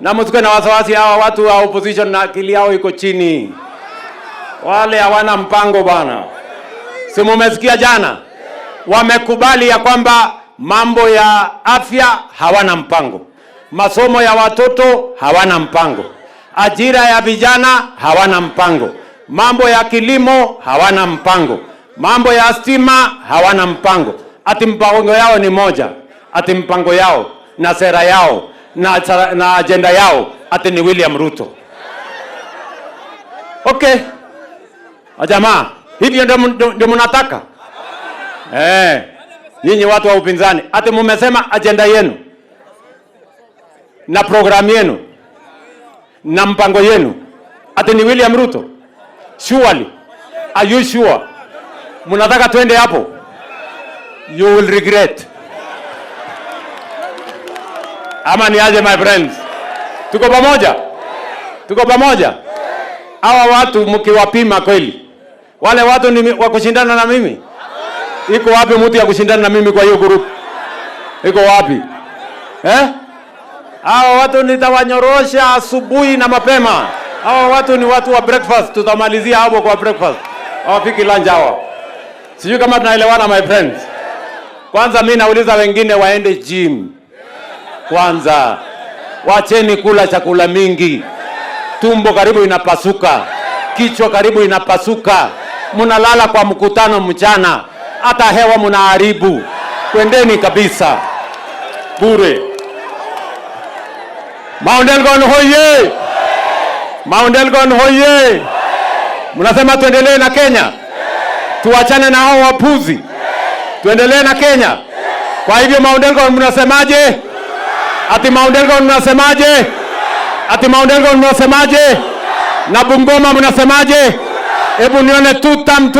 Na msikuwe na wasiwasi, hawa watu wa opposition na akili yao iko chini. Wale hawana mpango bwana. Si mumesikia jana? Wamekubali ya kwamba mambo ya afya hawana mpango. Masomo ya watoto hawana mpango. Ajira ya vijana hawana mpango. Mambo ya kilimo hawana mpango. Mambo ya stima hawana mpango. Ati mpango yao ni moja. Ati mpango yao na sera yao na agenda yao ati ni William Ruto. Okay. Jamaa, hivyo ndio mnataka? Nyinyi watu wa upinzani, ati mmesema agenda yenu na programu yenu na mpango yenu ati ni William Ruto. Surely, are you sure? Mnataka twende hapo? You will regret. Ama ni aje my friends? Tuko pamoja? Tuko pamoja? Hawa watu mkiwapima kweli, wale watu ni wa kushindana na mimi? Iko wapi mtu ya kushindana na mimi kwa hiyo group? Iko wapi? Hawa watu nitawanyorosha asubuhi na mapema. Hawa watu ni watu wa breakfast, tutamalizia hapo kwa breakfast. Hawafiki lunch hawa. Sijui kama tunaelewana my friends. Kwanza mimi nauliza wengine waende gym. Kwanza wacheni kula chakula mingi. Tumbo karibu inapasuka. Kichwa karibu inapasuka. Mnalala kwa mkutano mchana. Hata hewa mnaharibu. Kwendeni kabisa. Bure. Mount Elgon hoye! Mount Elgon hoye! Mnasema tuendelee na Kenya? Tuachane na hao wapuzi? Tuendelee na Kenya? Kwa hivyo Mount Elgon mnasemaje? Ati Mount Elgon mnasemaje? Ati Mount Elgon mnasemaje? Na Bungoma mnasemaje? Hebu nione tutam.